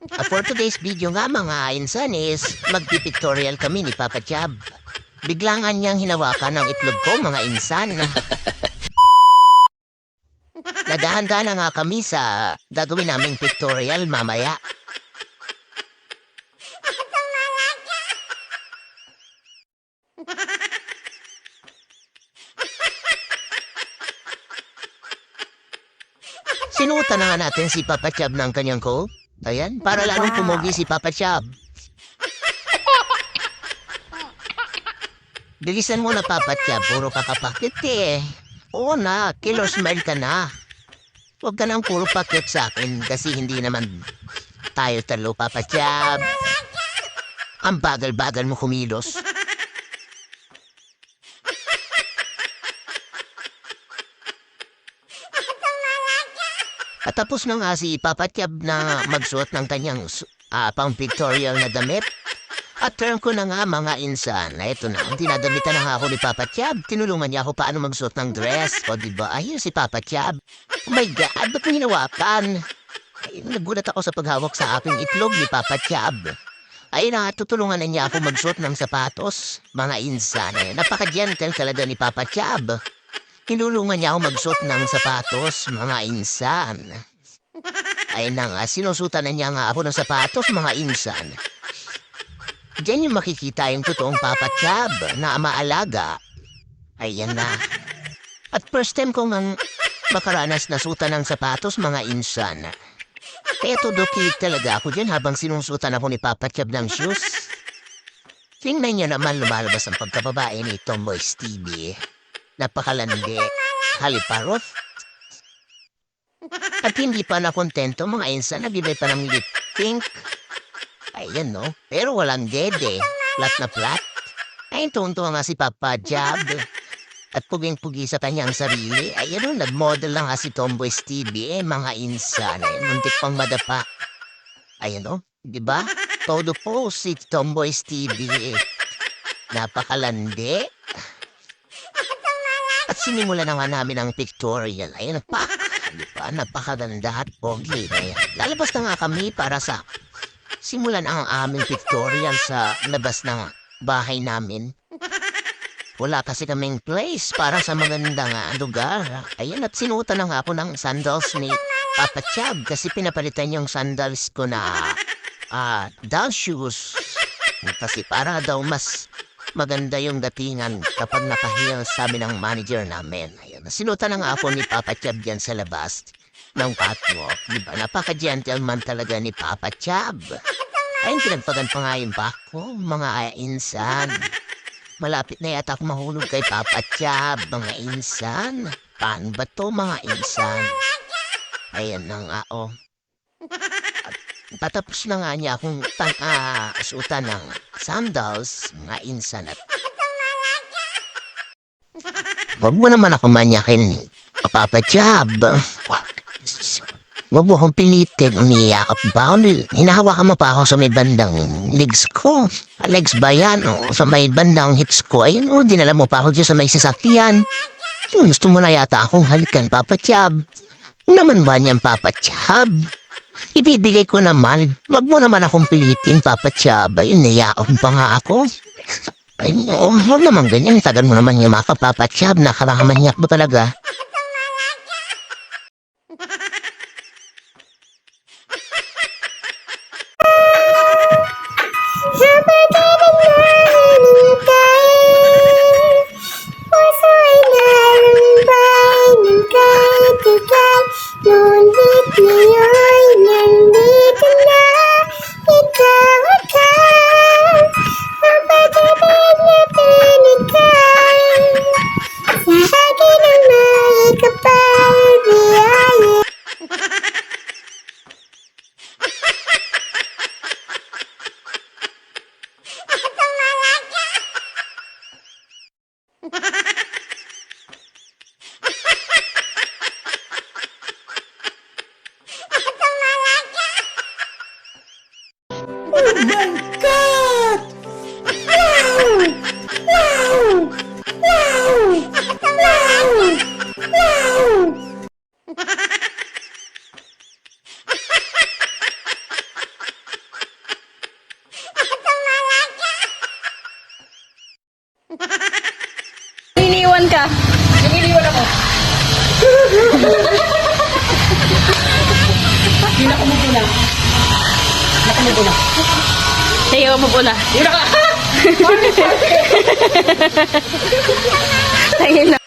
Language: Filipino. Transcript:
For today's video nga mga insan is magpipictorial kami ni Papa Chab. Biglangan niyang hinawakan ng itlog ko mga insan. Nadahanda na nga kami sa gagawin naming pictorial mamaya. Sinutan na nga natin si Papa Chab ng kanyang coat. Ayan, para lalong pumugi si Papa Chab. Bilisan mo na, Papa Chab. Puro kakapakit eh. Oo na, killer smile ka na. Huwag ka nang puro pakit sa akin kasi hindi naman tayo talo, Papa Chab. Ang bagal-bagal mo kumilos. At tapos na nga si Papa Chab na magsuot ng kanyang pang-pictorial na damit. At turn ko na nga mga insan. Ito na, dinadamitan na nga ako ni Papa Chab. Tinulungan niya ako paano magsuot ng dress. O diba, ayun si Papa Chab. Oh my God, ba't mo hinawakan? Ay, nagulat ako sa paghawak sa aking itlog ni Papa Chab. Ayun na, tutulungan na niya ako magsuot ng sapatos. Mga insan, napaka-gentle talaga ni Papa Chab. Tinulungan niya ako magsuot ng sapatos, mga insan. Ayun na nga, sinusutan na niya nga ako ng sapatos, mga insan. Diyan yung makikita yung totoong Papa Chab na maalaga. Ayan na. At first time ko ngang makaranas na sutan ng sapatos, mga insan. Kaya tudukilig talaga ako dyan habang sinusutan ako ni Papa Chab ng shoes. Tingnan niya naman lumalabas ang pagkababae ni Tomboy Stevie. Napakalandi, haliparot. At hindi pa nakontento mga insan, nagbibay pa ng lip pink. Ayan no, pero walang dede, flat na flat. Ayun tuntua nga si Papa Chab. At puging-pugi sa kanyang sarili. Ayan no, nag-model lang nga si Tomboy Stevie mga insan. Muntik pang madapa. Ayan no, diba? Todo po si Tomboy Stevie. Napakalandi. At sinimula na nga namin ang pictorial. Ay, napakaganda at pogi na yan. Lalabas na nga kami para sa simulan ang aming pictorial sa labas ng bahay namin. Wala kasi kaming place para sa magandang lugar. Ayan, at sinutan na nga ako ng sandals ni Papa Chab kasi pinapalitan yung sandals ko na down shoes. Kasi para daw mas maganda yung datingan kapag nakahil sa amin ng manager namin. Ayan, sinutan na nga ako ni Papa Chab dyan sa labas ng catwalk. Diba? Napaka-gentleman talaga ni Papa Chab. Ayun, pinagpagan pa nga yung back ko, mga insan. Malapit na yata ako mahulog kay Papa Chab, mga insan. Paano ba to, mga insan? Ayan na nga, oh. Patapos na nga niya akong suotan ng sandals, mga insan at... Huwag mo naman ako manyakin, Papa Chab. Huwag mo akong pilitin, umiyakap ba? Hinahawakan mo pa ako sa may bandang legs ko. Legs ba yan? O, sa may bandang hips ko. Ayun, dinala mo pa ako dyan sa may sasakyan. Gusto mo na yata akong halikan, Papa Chab. Naman ba niyan, Papa Chab? Ibibigay ko naman. Wag mo naman akong pilitin, Papa Chab. Ayun, niyakap pa nga ako. Ay, huwag naman ganyan. Tagal mo naman yung maka, Papa Chab. Nakaramanyak mo talaga. Sa akin ang iwan ako. Hindi na kumupula. Nakumupula. Tayo mo pula. Yun na ka. Tayo na.